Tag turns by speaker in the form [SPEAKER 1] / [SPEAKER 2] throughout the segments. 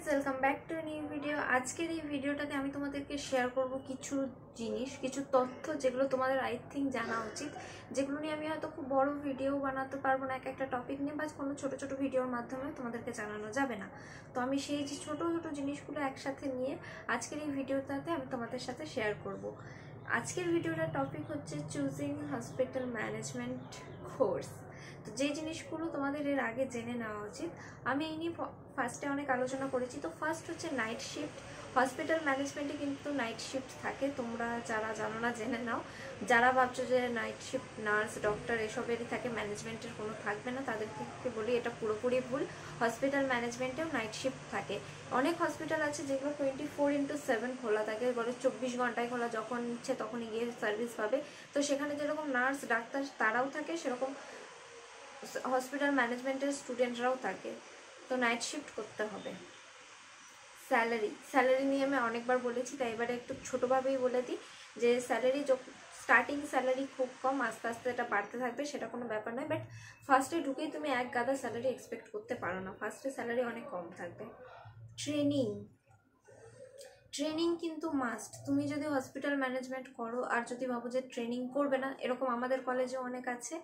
[SPEAKER 1] Friends welcome back to new video. আজকের এই ভিডিওটাতে আমি তোমাদেরকে শেয়ার করব কিছু জিনিস, কিছু তথ্য যেগুলো তোমাদের আই থিঙ্ক জানা উচিত, যেগুলো নিয়ে আমি হয়তো খুব বড় ভিডিও বানাতে পারবো না, একটা টপিক নিয়ে বা কোনো ছোট ছোট ভিডিওর মাধ্যমে তোমাদেরকে জানানো যাবে না। তো আমি সেই যে ছোট ছোট জিনিসগুলো একসাথে নিয়ে আজকের এই ভিডিওটাতে আমি তোমাদের সাথে শেয়ার করব। আজকের ভিডিওটার টপিক হচ্ছে চুজিং হসপিটাল ম্যানেজমেন্ট কোর্স। তো যে জিনিসগুলো তোমাদের এর আগে জেনে নেওয়া উচিত, আমি এই নিয়ে ফার্স্টে অনেক আলোচনা করেছি। তো ফার্স্ট হচ্ছে নাইট শিফট। হসপিটাল ম্যানেজমেন্টে কিন্তু নাইট শিফট থাকে, তোমরা যারা জানো না জেনে নাও। যারা ভাবছো যে নাইট শিফট নার্স ডক্টর এসবেরই থাকে, ম্যানেজমেন্টের কোনো থাকবে না, তাদেরকে বলি এটা পুরোপুরি ভুল। হসপিটাল ম্যানেজমেন্টেও নাইট শিফট থাকে। অনেক হসপিটাল আছে যেগুলো 24/7 খোলা থাকে, বলে 24 ঘন্টায় খোলা, যখন ইচ্ছে তখনই গিয়ে সার্ভিস পাবে। তো সেখানে যেরকম নার্স ডাক্তার তারাও থাকে, সেরকম হসপিটাল ম্যানেজমেন্টের স্টুডেন্টরাও থাকে। তো নাইট শিফট করতে হবে। স্যালারি নিয়ে আমি অনেকবার বলেছি, তাই এবারে একটু ছোটোভাবেই বলে দিই যে স্যালারি স্টার্টিং স্যালারি খুব কম, আস্তে আস্তে এটা বাড়তে থাকবে, সেটা কোনো ব্যাপার নয়। বাট ফার্স্টে ঢুকেই তুমি এক গাদা স্যালারি এক্সপেক্ট করতে পারো না, ফার্স্টে স্যালারি অনেক কম থাকবে। ট্রেনিং কিন্তু মাস্ট। তুমি যদি হসপিটাল ম্যানেজমেন্ট করো আর যদি ভাবো যে ট্রেনিং করবে না, এরকম আমাদের কলেজে অনেক আছে,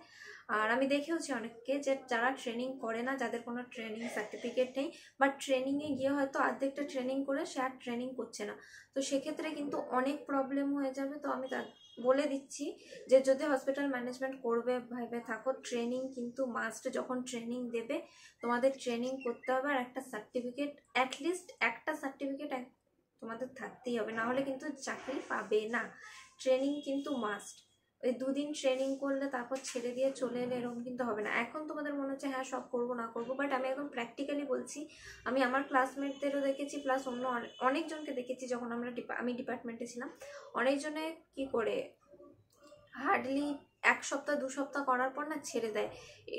[SPEAKER 1] আর আমি দেখেওছি অনেককে যে যারা ট্রেনিং করে না, যাদের কোনো ট্রেনিং সার্টিফিকেট নেই, বাট ট্রেনিংয়ে গিয়ে হয়তো অর্ধেকটা ট্রেনিং করে সে আর ট্রেনিং করছে না। তো সেক্ষেত্রে কিন্তু অনেক প্রবলেম হয়ে যাবে। তো আমি বলে দিচ্ছি যে যদি হসপিটাল ম্যানেজমেন্ট করবে ভেবে থাকো, ট্রেনিং কিন্তু মাস্ট। যখন ট্রেনিং দেবে তোমাদের ট্রেনিং করতে হবে, আর একটা সার্টিফিকেট, অ্যাটলিস্ট একটা সার্টিফিকেট তোমাদের থাকতেই হবে, না হলে কিন্তু চাকরি পাবে না। ট্রেনিং কিন্তু মাস্ট। ওই 2 দিন ট্রেনিং করলে তারপর ছেড়ে দিয়ে চলে এলে এরকম কিন্তু হবে না। এখন তোমাদের মনে হচ্ছে হ্যাঁ সব করবো না করবো, বাট আমি একদম প্র্যাকটিক্যালি বলছি। আমি আমার ক্লাসমেটদেরও দেখেছি, প্লাস অন্য অনেকজনকে দেখেছি, যখন আমি ডিপার্টমেন্টে ছিলাম, অনেকজনে কি করে হার্ডলি 1 সপ্তাহ 2 সপ্তাহ করার পর না ছেড়ে দেয়,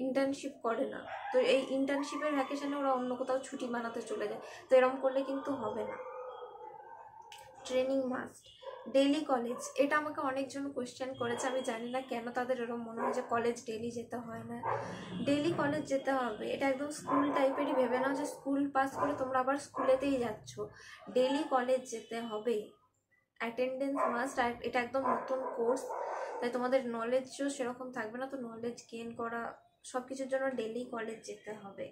[SPEAKER 1] ইন্টার্নশিপ করে না। তো এই ইন্টার্নশিপের ভ্যাকেশনে ওরা অন্য কোথাও ছুটি বানাতে চলে যায়। তো এরকম করলে কিন্তু হবে না। Training must. ডেইলি কলেজ, এটা আমাকে অনেকজন কোয়েশ্চেন করেছে, আমি জানি না কেন তাদের এরকম মনে হয় যে কলেজ ডেইলি যেতে হয় না। ডেইলি কলেজ যেতে হবে, এটা একদম স্কুল টাইপেরই ভেবে নাও যে স্কুল পাস করে তোমরা আবার স্কুলেতেই যাচ্ছ। ডেইলি কলেজ যেতে হবে, অ্যাটেন্ডেন্স মাস্ট। আর এটা একদম নতুন কোর্স, তাই তোমাদের নলেজও সেরকম থাকবে না। তো নলেজ গেইন করা সব কিছুর জন্য ডেইলি কলেজ যেতে হবে।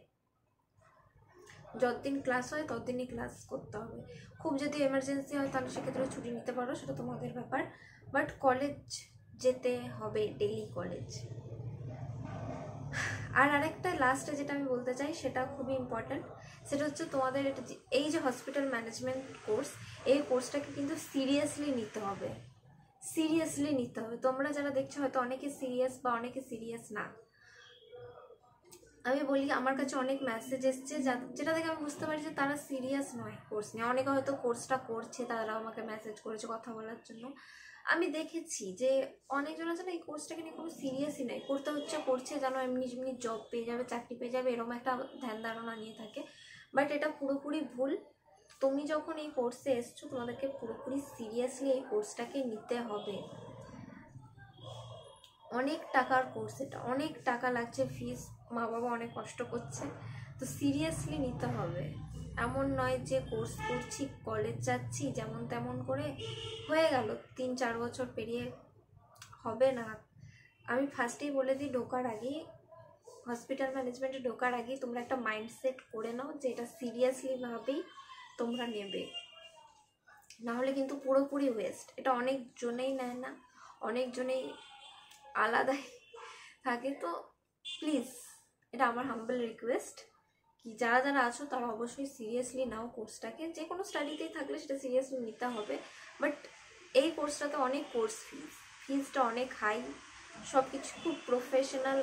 [SPEAKER 1] যতদিন ক্লাস হয় ততদিনই ক্লাস করতে হবে। খুব যদি এমার্জেন্সি হয় তাহলে সেক্ষেত্রে ছুটি নিতে পারো, সেটা তোমাদের ব্যাপার। বাট কলেজ যেতে হবে, ডেইলি কলেজ। আর আরেকটা লাস্টে যেটা আমি বলতে চাই, সেটা খুবই ইম্পর্ট্যান্ট, সেটা হচ্ছে তোমাদের এই যে হসপিটাল ম্যানেজমেন্ট কোর্স, এই কোর্সটাকে কিন্তু সিরিয়াসলি নিতে হবে। সিরিয়াসলি নিতে হবে। তোমরা যারা দেখছো হয়তো অনেকে সিরিয়াস বা অনেকে সিরিয়াস না। আমি বলি, আমার কাছে অনেক মেসেজ এসছে যেটা থেকে আমি বুঝতে পারি যে তারা সিরিয়াস নয় কোর্স নিয়ে। অনেকে হয়তো কোর্সটা করছে, তারা আমাকে মেসেজ করেছে কথা বলার জন্য। আমি দেখেছি যে অনেকজন আছে না, এই কোর্সটাকে নিয়ে কোনো সিরিয়াসই নেই, করছে যেন এমনি এমনি জব পেয়ে যাবে, চাকরি পেয়ে যাবে, এরকম একটা ধ্যান ধারণা নিয়ে থাকে। বাট এটা পুরোপুরি ভুল। তুমি যখন এই কোর্সে এসছো, তোমাদেরকে পুরোপুরি সিরিয়াসলি এই কোর্সটাকে নিতে হবে। অনেক টাকার কোর্স, এটা অনেক টাকা লাগছে, ফিস, মা বাবা অনেক কষ্ট করছে। তো সিরিয়াসলি নিতে হবে। এমন নয় যে কোর্স করছি, কলেজ যাচ্ছি, যেমন তেমন করে হয়ে গেল, 3-4 বছর পেরিয়ে হবে না। আমি ফার্স্টেই বলে দিই, ঢোকার আগেই হসপিটাল ম্যানেজমেন্টে ঢোকার আগেই তোমরা একটা মাইন্ডসেট করে নাও যে এটা সিরিয়াসলিভাবেই তোমরা নেবে, নাহলে কিন্তু পুরোপুরি ওয়েস্ট। এটা অনেকজনেই নেয় না, অনেকজনেই আলাদাই থাকে। তো প্লিজ, এটা আমার হাম্বল রিকোয়েস্ট কি যারা যারা আছো তারা অবশ্যই সিরিয়াসলি নাও কোর্সটাকে। যে কোনো স্টাডিতেই থাকলে সেটা সিরিয়াসলি নিতে হবে। বাট এই কোর্সটাতে অনেক কোর্স ফিজটা অনেক হাই, সব কিছু খুব প্রফেশনাল।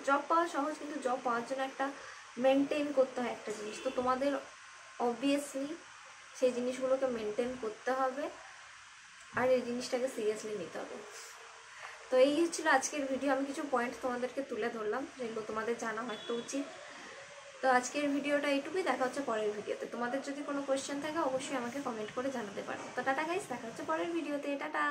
[SPEAKER 1] জব পাওয়া সহজ, কিন্তু জব পাওয়ার জন্য একটা মেনটেন করতে হয় একটা জিনিস। তো তোমাদের অবভিয়াসলি সেই জিনিসগুলোকে মেনটেন করতে হবে, আর এই জিনিসটাকে সিরিয়াসলি নিতে হবে। তো এই ছিল আজকের ভিডিও। আমি কিছু পয়েন্ট তোমাদেরকে তুলে ধরলাম, যেগুলো তোমাদের জানা হয়তো উচিত। তো আজকের ভিডিওটা এইটুকুই, দেখা হচ্ছে পরের ভিডিওতে। তোমাদের যদি কোনো কোয়েশ্চেন থাকে অবশ্যই আমাকে কমেন্ট করে জানাতে পারো। তো টাটা গাইস, দেখা হচ্ছে পরের ভিডিওতে। টাটা।